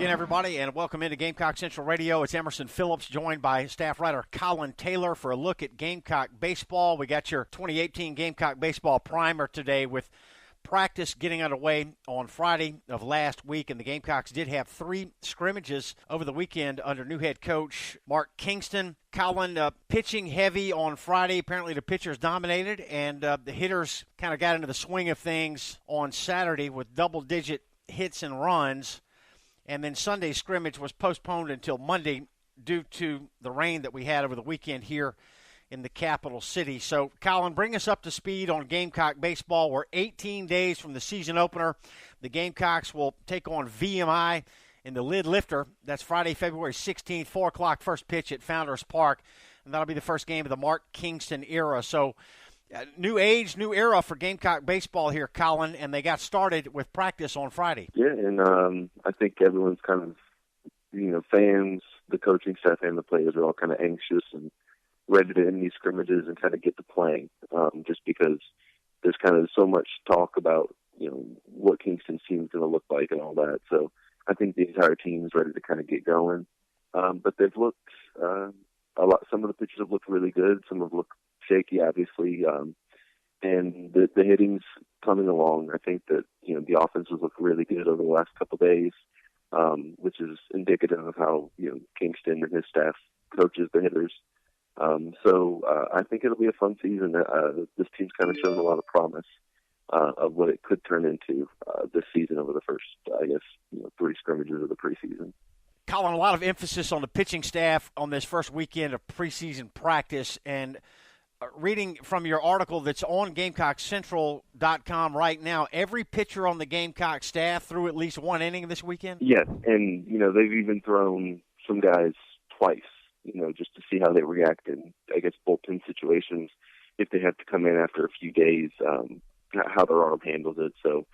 again, everybody, and welcome into Gamecock Central Radio. It's Emerson Phillips, joined by staff writer Collyn Taylor for a look at Gamecock baseball. We got your 2018 Gamecock baseball primer today with practice getting underway on Friday of last week, and the Gamecocks did have 3 scrimmages over the weekend under new head coach Mark Kingston. Collyn, pitching heavy on Friday. Apparently the pitchers dominated, and the hitters kind of got into the swing of things on Saturday with double-digit hits and runs. And then Sunday's scrimmage was postponed until Monday due to the rain that we had over the weekend here in the capital city. So, Collyn, bring us up to speed on Gamecock baseball. We're 18 days from the season opener. The Gamecocks will take on VMI in the lid lifter. That's Friday, February 16th, 4 o'clock, first pitch at Founders Park. And that'll be the first game of the Mark Kingston era. So, new age, new era for Gamecock baseball here, Collyn, and they got started with practice on Friday. Yeah, and I think everyone's kind of, fans, the coaching staff, and the players are all kind of anxious and ready to end these scrimmages and kind of get to playing, just because there's kind of so much talk about, what Kingston's team is going to look like and all that. So I think the entire team is ready to kind of get going. But they've looked a lot. Some of the pitchers have looked really good. Some have looked shaky, obviously, and the hitting's coming along. I think that the offense has looked really good over the last couple of days, which is indicative of how Kingston and his staff coaches the hitters. So I think it'll be a fun season. This team's kind of shown a lot of promise of what it could turn into this season over the first, 3 scrimmages of the preseason. Collyn, a lot of emphasis on the pitching staff on this first weekend of preseason practice, and reading from your article that's on GamecockCentral.com right now, every pitcher on the Gamecock staff threw at least 1 inning this weekend? Yes, and, they've even thrown some guys twice, just to see how they react in, bullpen situations, if they have to come in after a few days, how their arm handles it. So,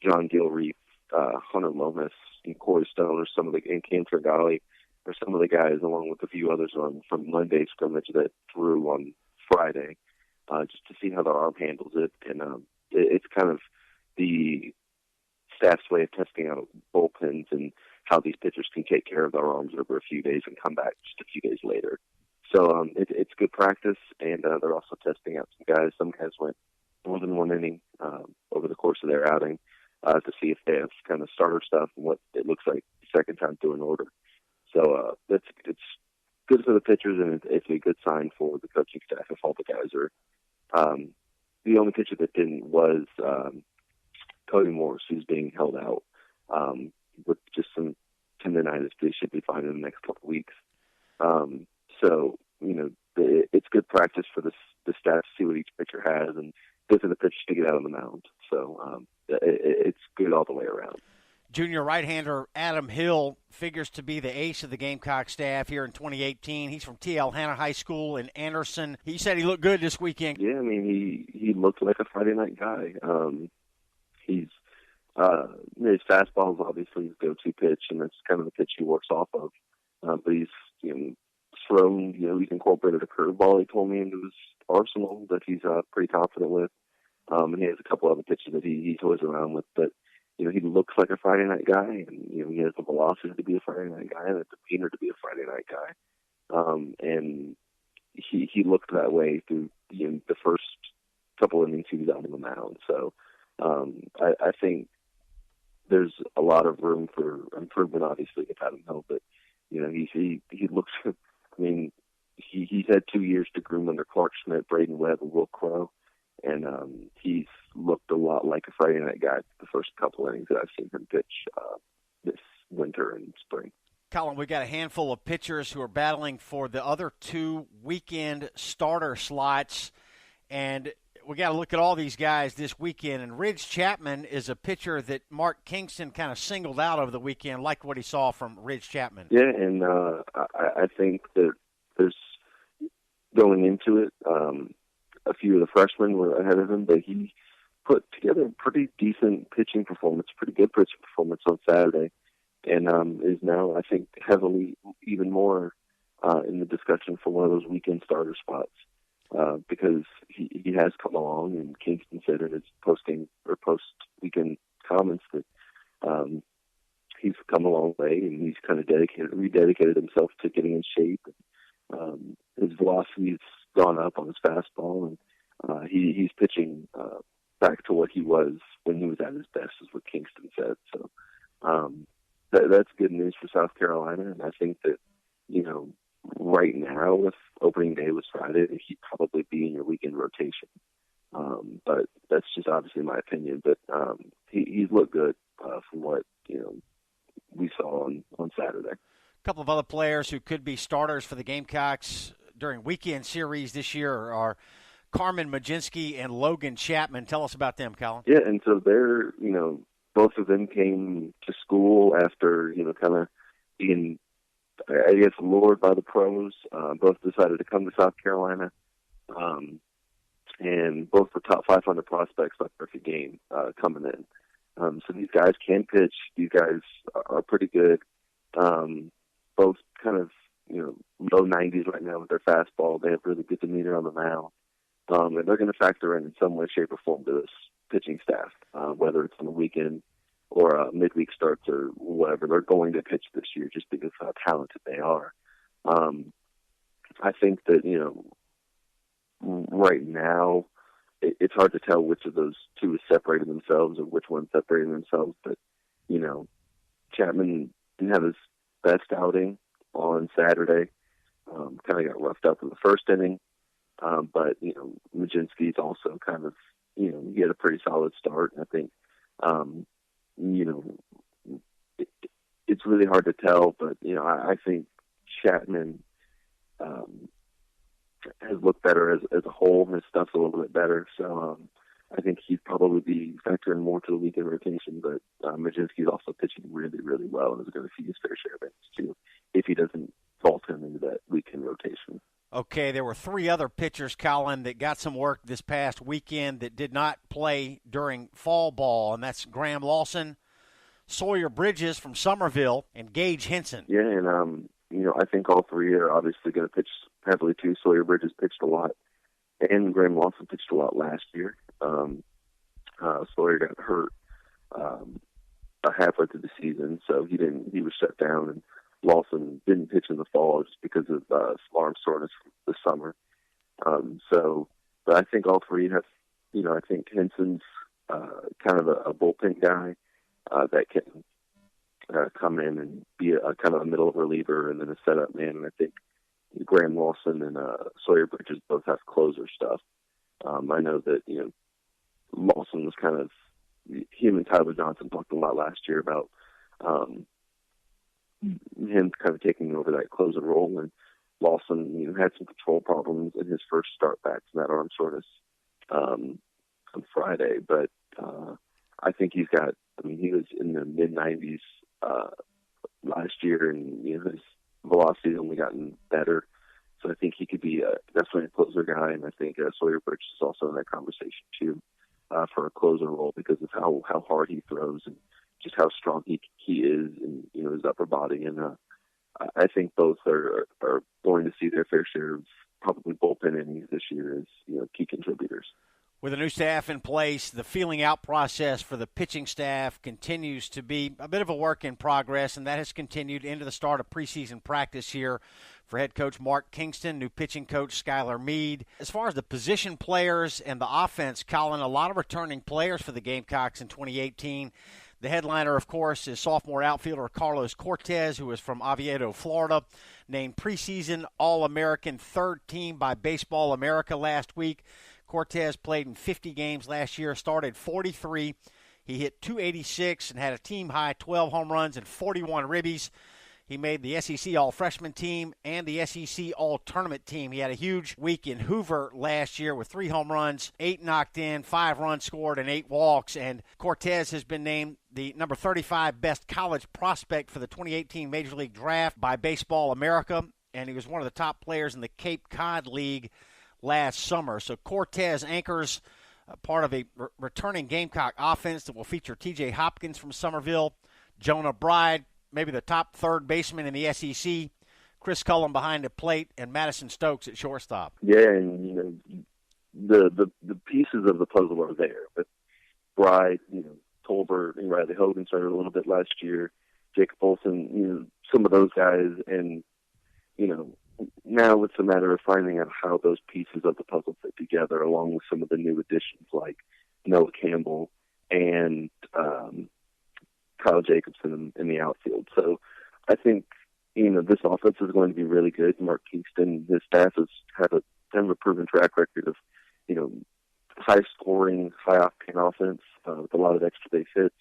John Gilreath, Hunter Lomas, and Corey Stone, or and Cam Trigali, or some of the guys, along with a few others from Monday's scrimmage that threw on Friday, just to see how their arm handles it. And it's kind of the staff's way of testing out bullpens and how these pitchers can take care of their arms over a few days and come back just a few days later. So it's good practice, and they're also testing out some guys. Some guys went more than 1 inning over the course of their outing to see if they have kind of starter stuff and what it looks like the second time through an order. So it's good for the pitchers, and it's a good sign for the coaching staff if all the guys are. The only pitcher that didn't was Cody Morris, who's being held out with just some tendonitis. They should be fine in the next couple of weeks. So, it's good practice for the staff to see what each pitcher has, and good for the pitchers to get out on the mound. So it's good all the way around. Junior right-hander Adam Hill figures to be the ace of the Gamecock staff here in 2018. He's from T.L. Hanna High School in Anderson. He said he looked good this weekend. Yeah, he looked like a Friday night guy. His fastball is obviously his go-to pitch, and that's kind of the pitch he works off of. But he's thrown, he's incorporated a curveball, he told me, into his arsenal that he's pretty confident with. And he has a couple other pitches that he toys around with, but he looks like a Friday night guy, and he has the velocity to be a Friday night guy and the demeanor to be a Friday night guy. And he looked that way through the first couple innings he was out on the mound. So I think there's a lot of room for improvement, obviously, with Adam Hill, but he looks. I mean, he's had 2 years to groom under Clark Schmidt, Braden Webb, and Will Crow. And he's looked a lot like a Friday night guy the first couple innings that I've seen him pitch this winter and spring. Collyn, we've got a handful of pitchers who are battling for the other 2 weekend starter slots, and we got to look at all these guys this weekend. And Ridge Chapman is a pitcher that Mark Kingston kind of singled out over the weekend, liked what he saw from Ridge Chapman. Yeah, and I think that there's going into it, a few of the freshmen were ahead of him, but he put together a pretty decent pitching performance, pretty good pitching performance on Saturday, and is now, I think, heavily even more in the discussion for one of those weekend starter spots because he has come along, and Kingston said in his post-weekend comments that he's come a long way, and he's kind of rededicated himself to getting in shape. His velocity's gone up on his fastball, and he's pitching back to what he was when he was at his best, is what Kingston said. So that's good news for South Carolina, and I think that, right now, with opening day was Friday, he'd probably be in your weekend rotation. But that's just obviously my opinion. But he's looked good from what we saw on Saturday. A couple of other players who could be starters for the Gamecocks during weekend series this year are Carmen Majinski and Logan Chapman. Tell us about them, Collyn. Yeah, and so they're, both of them came to school after, kind of being, I guess, lured by the pros. Both decided to come to South Carolina. And both were top 500 prospects by perfect game coming in. So these guys can pitch. These guys are pretty good. Both kind of, low 90s right now with their fastball. They have really good demeanor on the mound. And they're going to factor in some way, shape, or form to this pitching staff, whether it's on the weekend or midweek starts or whatever. They're going to pitch this year just because of how talented they are. I think that, right now, it's hard to tell which of those two is separating themselves or which one's separating themselves. But, Chapman didn't have his best outing on Saturday. Kind of got roughed up in the first inning. But, Majinski's also kind of, he had a pretty solid start. I think, it's really hard to tell. But, I think Chapman has looked better as a whole. His stuff's a little bit better. So I think he'd probably be factoring more to the weekend rotation. But Majinski's also pitching really, really well and is going to see his fair share of innings too if he doesn't vault him into that weekend rotation. Okay, there were three other pitchers, Collyn, that got some work this past weekend that did not play during fall ball, and that's Graham Lawson, Sawyer Bridges from Somerville, and Gage Henson. Yeah, and I think all three are obviously going to pitch heavily too. Sawyer Bridges pitched a lot, and Graham Lawson pitched a lot last year. Sawyer got hurt halfway through the season, so he was shut down, and Lawson didn't pitch in the fall just because of some arm soreness from the summer. But I think all three have, I think Henson's kind of a bullpen guy that can come in and be a kind of a middle reliever and then a setup man. And I think Graham Lawson and Sawyer Bridges both have closer stuff. I know that, Lawson was kind of, him and Tyler Johnson talked a lot last year about him kind of taking over that closer role, and Lawson, had some control problems in his first start back from that arm soreness on Friday. But I think he was in the mid-90s last year, and his velocity has only gotten better. So I think he could be definitely a closer guy, and I think Sawyer Bridges is also in that conversation too for a closer role because of how hard he throws and just how strong he is in his upper body. And I think both are going to see their fair share of probably bullpen innings this year as key contributors. With a new staff in place, the feeling out process for the pitching staff continues to be a bit of a work in progress, and that has continued into the start of preseason practice here for head coach Mark Kingston, new pitching coach Skylar Meade. As far as the position players and the offense, Collyn, a lot of returning players for the Gamecocks in 2018. The headliner, of course, is sophomore outfielder Carlos Cortez, who is from Oviedo, Florida, named preseason All-American third team by Baseball America last week. Cortez played in 50 games last year, started 43. He hit .286 and had a team-high 12 home runs and 41 ribbies. He made the SEC All-Freshman team and the SEC All-Tournament team. He had a huge week in Hoover last year with 3 home runs, 8 knocked in, 5 runs scored, and 8 walks. And Cortez has been named the number 35 best college prospect for the 2018 Major League Draft by Baseball America, and he was one of the top players in the Cape Cod League last summer. So Cortez anchors part of a returning Gamecock offense that will feature T.J. Hopkins from Somerville, Jonah Bride, maybe the top third baseman in the SEC, Chris Cullen behind the plate, and Madison Stokes at shortstop. Yeah, and the pieces of the puzzle are there. But Bride, Tolbert and Riley Hogan started a little bit last year. Jacob Olsen, some of those guys, and now it's a matter of finding out how those pieces of the puzzle fit together, along with some of the new additions like Noah Campbell and Kyle Jacobson in the outfield. So I think, this offense is going to be really good. Mark Kingston, his staff has had a proven track record of, high scoring, high octane offense with a lot of extra base hits.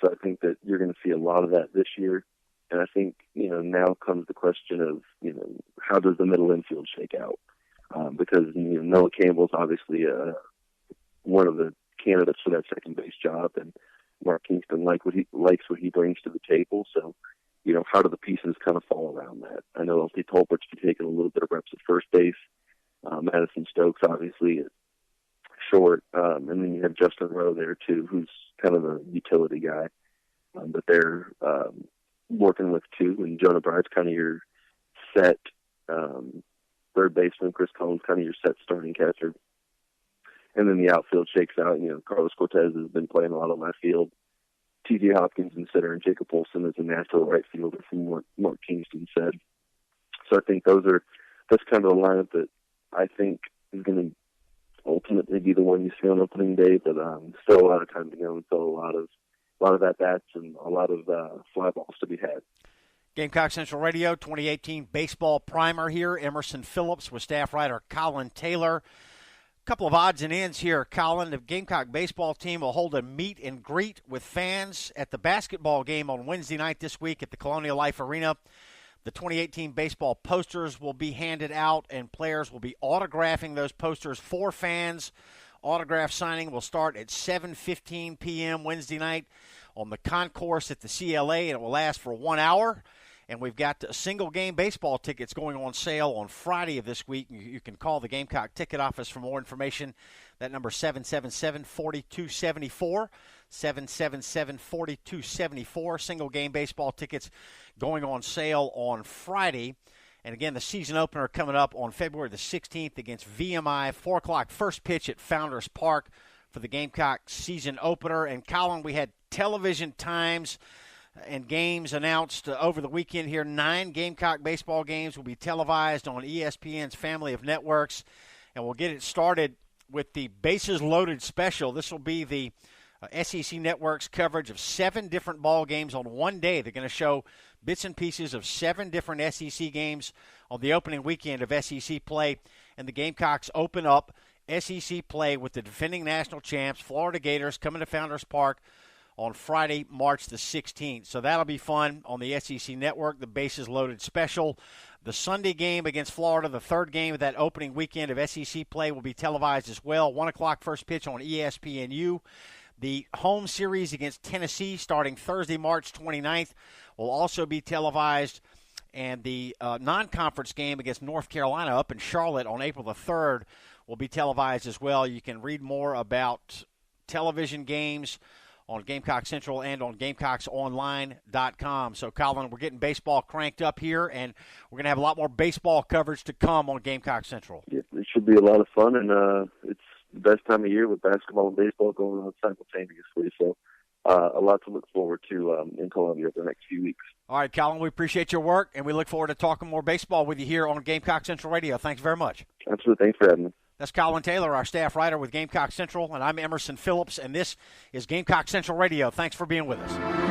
So I think that you're going to see a lot of that this year. And I think, now comes the question of, how does the middle infield shake out? Because, Noah Campbell's obviously one of the candidates for that second base job, and Mark Kingston likes what he brings to the table. So, how do the pieces kind of fall around that? I know LT Tolbert's been taking a little bit of reps at first base. Madison Stokes, obviously, at short. And then you have Justin Rowe there, too, who's kind of a utility guy. But they're working with two, and Jonah Bride's kind of your set third baseman. Chris Collins kind of your set starting catcher. And then the outfield shakes out. Carlos Cortez has been playing a lot of left field. T.J. Hopkins in center, and Jacob Olsen is a natural right fielder, from what Mark Kingston said. So I think that's kind of the lineup that I think is going to ultimately be the one you see on opening day. But still a lot of time to go, and still a lot of at-bats and a lot of fly balls to be had. Gamecock Central Radio 2018 baseball primer here. Emerson Phillips with staff writer Collyn Taylor. Couple of odds and ends here, Collyn. The Gamecock baseball team will hold a meet and greet with fans at the basketball game on Wednesday night this week at the Colonial Life Arena. The 2018 baseball posters will be handed out, and players will be autographing those posters for fans. Autograph signing will start at 7:15 p.m. Wednesday night on the concourse at the CLA, and it will last for 1 hour. And we've got single-game baseball tickets going on sale on Friday of this week. You can call the Gamecock ticket office for more information. That number is 777-4274, 777-4274. Single-game baseball tickets going on sale on Friday. And, again, the season opener coming up on February the 16th against VMI, 4 o'clock first pitch at Founders Park for the Gamecock season opener. And, Collyn, we had television times and games announced over the weekend here. 9 Gamecock baseball games will be televised on ESPN's family of networks, and we'll get it started with the Bases Loaded special. This will be the SEC Network's coverage of 7 different ball games on one day. They're going to show bits and pieces of 7 different SEC games on the opening weekend of SEC play, and the Gamecocks open up SEC play with the defending national champs, Florida Gators, coming to Founders Park on Friday, March the 16th. So that'll be fun on the SEC Network, the Bases Loaded special. The Sunday game against Florida, the third game of that opening weekend of SEC play, will be televised as well. 1 o'clock first pitch on ESPNU. The home series against Tennessee starting Thursday, March 29th, will also be televised. And the non-conference game against North Carolina up in Charlotte on April the 3rd will be televised as well. You can read more about television games on Gamecock Central and on GamecocksOnline.com. So, Collyn, we're getting baseball cranked up here, and we're going to have a lot more baseball coverage to come on Gamecock Central. Yeah, it should be a lot of fun, and it's the best time of year with basketball and baseball going on simultaneously. So, a lot to look forward to in Columbia over the next few weeks. All right, Collyn, we appreciate your work, and we look forward to talking more baseball with you here on Gamecock Central Radio. Thanks very much. Absolutely. Thanks for having me. That's Collyn Taylor, our staff writer with Gamecock Central, and I'm Emerson Phillips, and this is Gamecock Central Radio. Thanks for being with us.